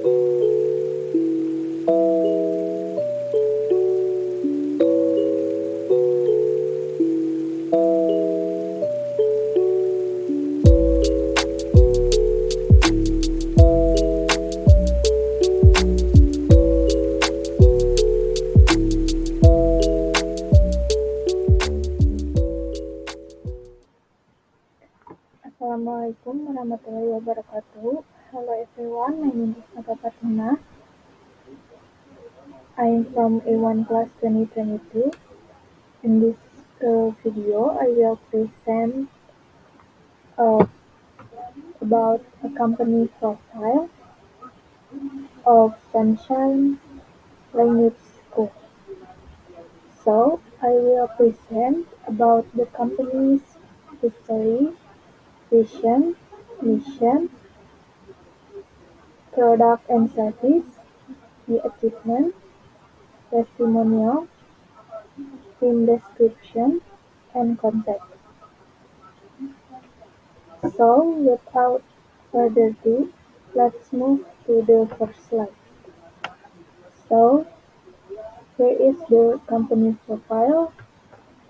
Assalamualaikum warahmatullahi wabarakatuh. Hello everyone, my name is Naka Fatima. I am from A1 class 2022. In this video, I will present uh, about a company profile of Sunshine Language School. So, I will present about the company's history, vision, mission, product and service, the achievement, testimonial, team description, and contact. So, without further ado, let's move to the first slide. So, here is the company profile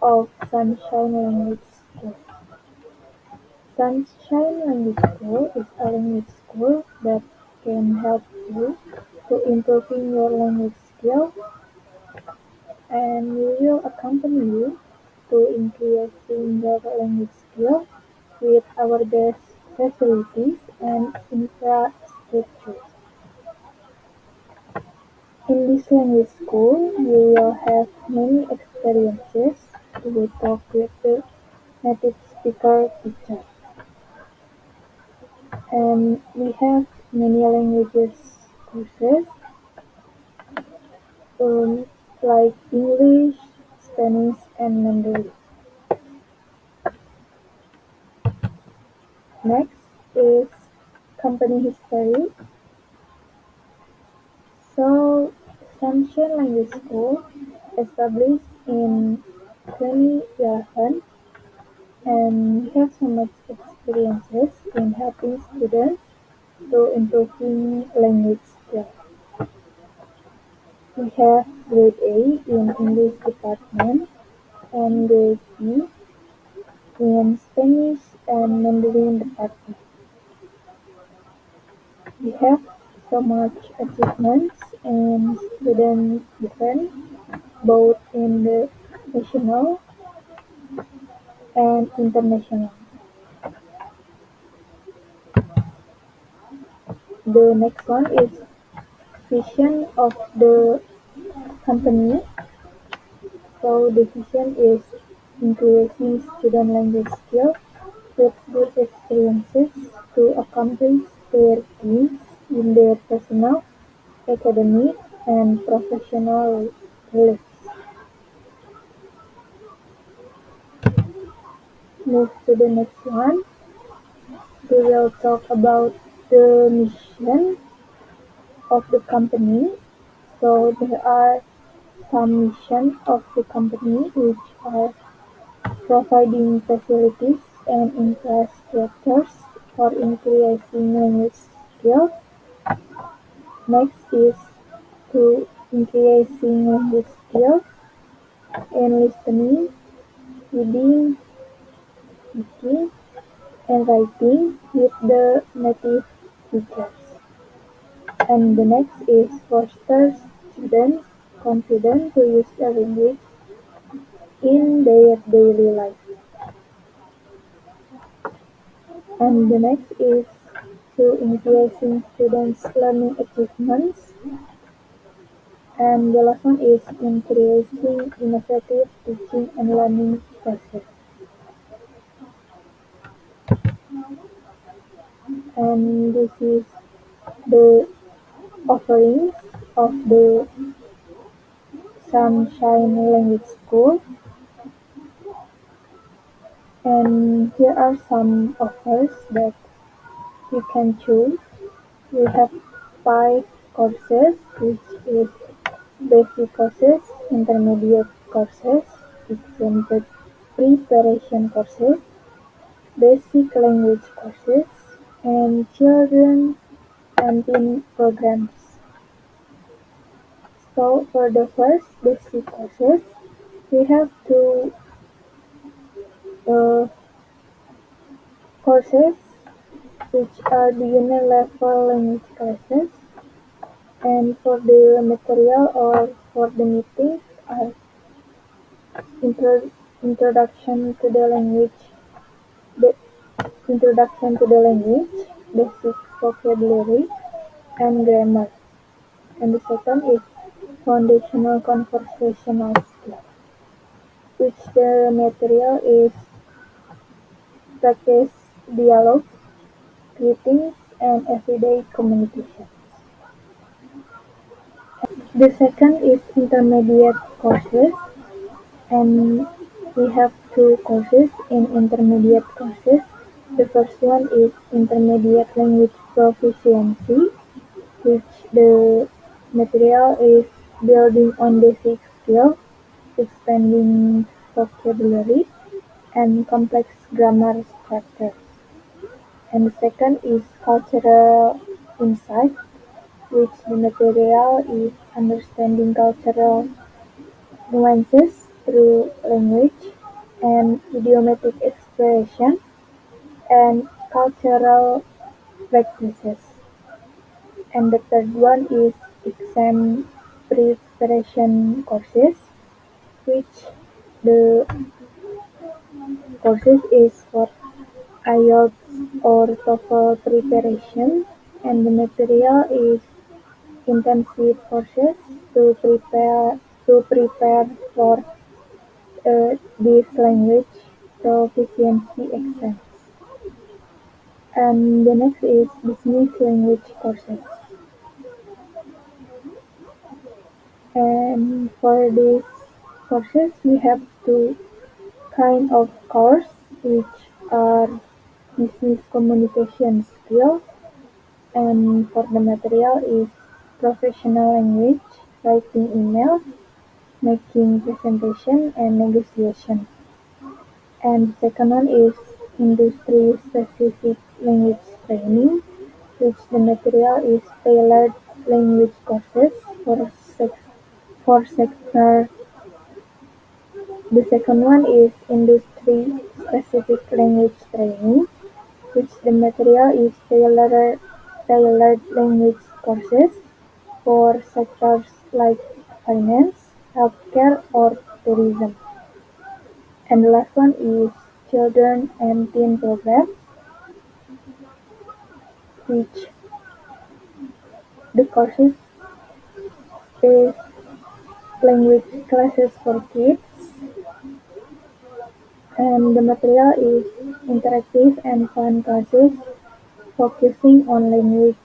of Sunshine Language School. Sunshine Language School is a language school that can help you to improving your language skills, and we will accompany you to increasing your language skills with our best facilities and infrastructure. In this language school, you will have many experiences to talk with the native speaker teacher. And we have many languages courses um, like English, Spanish, and Mandarin. Next is company history. So, Sunshine Language School, established in 2011, and we have so much experiences in helping students to improving language skills. We have grade A in English department and grade B in Spanish and Mandarin department. We have so much achievements in student defense, both in the national and international. The next one is vision of the company. So the vision is increasing student language skills with good experiences to accomplish their dreams in their personal, academic, and professional lives. Move to the next one. We will talk about the mission of the company. So there are some missions of the company which are providing facilities and infrastructures for increasing language skills. Next is to increasing language skills in listening, reading, speaking, and writing with the native speakers. And the next is foster students confident to use the language in their daily life. And the next is to increasing students' learning achievements. And the last one is increasing innovative teaching and learning process. And this is the offerings of the Sunshine Language School. And here are some offers that you can choose. We have 5 courses, which is basic courses, intermediate courses, exempted preparation courses, basic language courses, and children and teen programs. So for the first basic courses, we have two uh, courses which are beginner level language classes, and for the material or for the meetings are intro- introduction to the language, the introduction to the language, basic vocabulary and grammar, and the second is foundational conversational skills, which the material is practice dialogue, greetings, and everyday communication. The second is intermediate courses, and we have two courses in intermediate courses. The first one is intermediate language proficiency, which the material is building on basic skills, expanding vocabulary, and complex grammar structures. And the second is cultural insight, which the material is understanding cultural nuances through language and idiomatic expression and cultural practices. And the third one is exam preparation courses, which the courses is for IELTS or TOEFL preparation, and the material is intensive courses to prepare for this language proficiency exams. And the next is business language courses. And for these courses, we have two kind of course, which are business communication skills, and for the material is professional language, writing emails, making presentation, and negotiation. And the second one is industry-specific language training, which the material is tailored language courses for sector. The second one is industry-specific language training, which the material is tailored language courses for sectors like finance, healthcare, or tourism. And the last one is children and teen program, which the courses is language classes for kids, and the material is interactive and fun classes focusing on language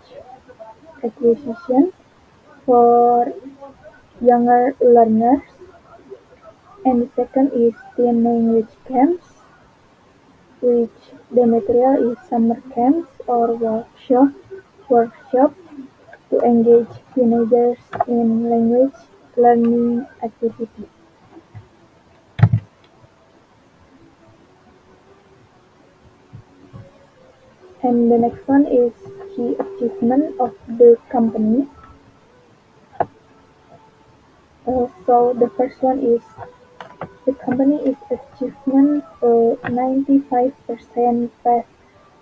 acquisition for younger learners. And the second is teen language camps, which the material is summer camps or workshop to engage teenagers in language learning activities. And the next one is key achievement of the company. So the first one is the company is achievement 95% pass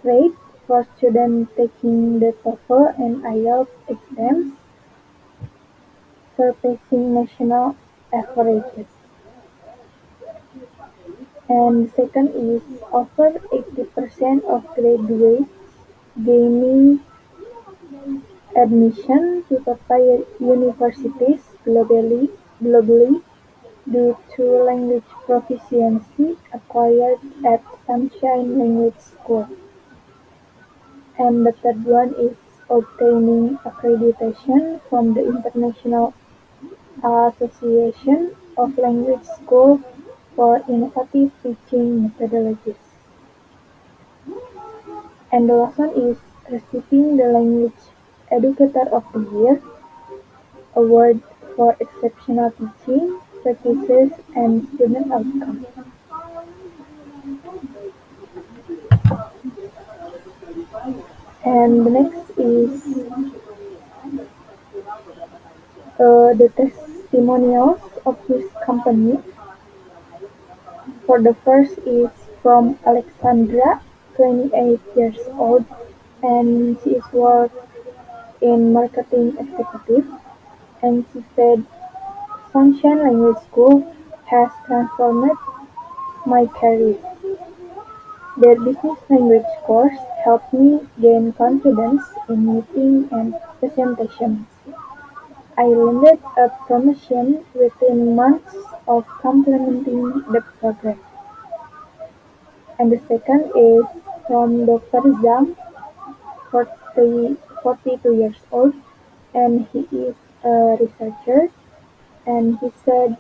rate for students taking the TOEFL and IELTS exams, surpassing national averages. And second is over 80% of graduates gaining admission to top universities globally due to language proficiency acquired at Sunshine Language School. And the third one is obtaining accreditation from the International Association of Language Schools for innovative teaching methodologies. And the last one is receiving the Language Educator of the Year award for exceptional teaching practices and student outcomes. And the next is the testimonials of this company. For the first is from Alexandra, 28 years old, and she is work in marketing executive. And she said, Sunshine Language School has transformed my career. Their business language course helped me gain confidence in meeting and presentations. I landed a promotion within months of complementing the program. And the second is from Dr. Zhang, 42 years old, and he is a researcher. And he said,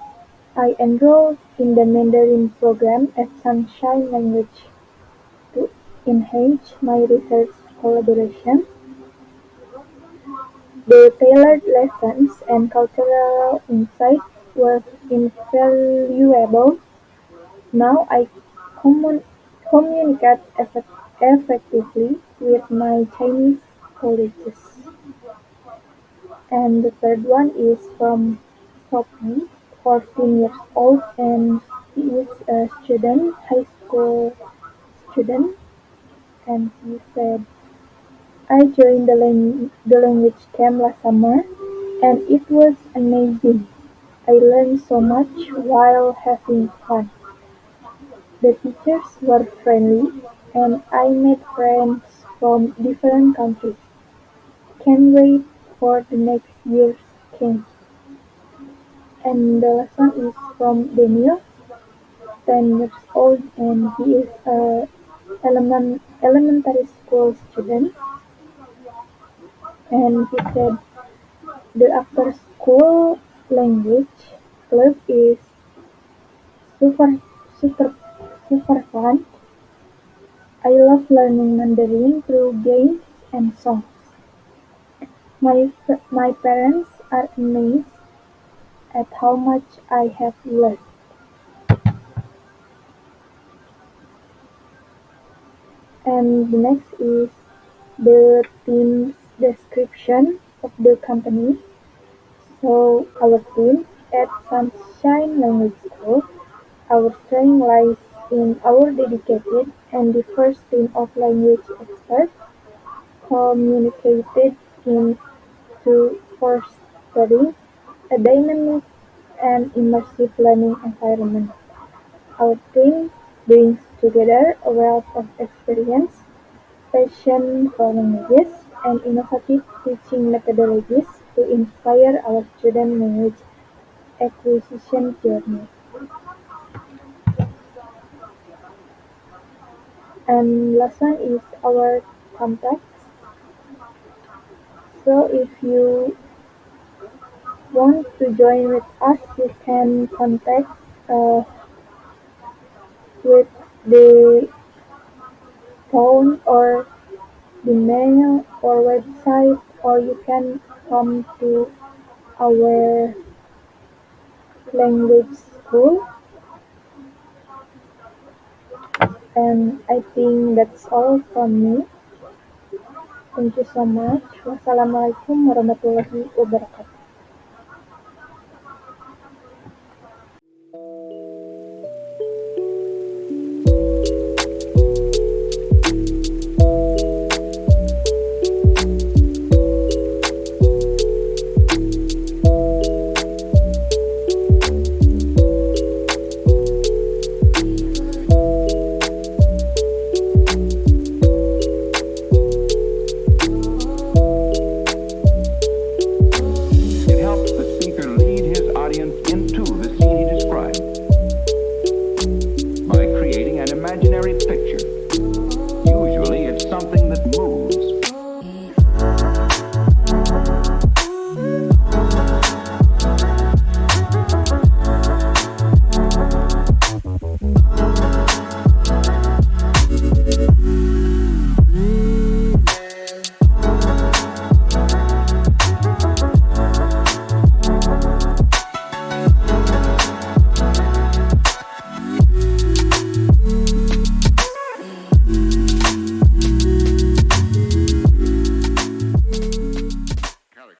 I enrolled in the Mandarin program at Sunshine Language to enhance my research collaboration. The tailored lessons and cultural insight were invaluable. Now I commun- communicate effectively with my Chinese colleagues. And the third one is from Sophie, 14 years old, and she is a student, high school student, and she said, I joined the language camp last summer, and it was amazing. I learned so much while having fun. The teachers were friendly, and I made friends from different countries. Can't wait for the next year's camp. And the lesson is from Daniel, 10 years old, and he is a elementary school student. And he said the after-school language club is super super super fun. I love learning Mandarin through games and songs. My parents are amazed at how much I have learned. And the next is the team's description of the company. So our team at Sunshine Language School, our strength lies in our dedicated and diverse team of language experts communicated into fostering a dynamic and immersive learning environment. Our team brings together a wealth of experience, passion for languages, and innovative teaching methodologies to inspire our student language acquisition journey. And last one is our contacts. So if you want to join with us, you can contact uh, with the phone or the mail or website, or you can come to our language school. And I think that's all from me. Thank you so much. Wassalamualaikum warahmatullahi wabarakatuh.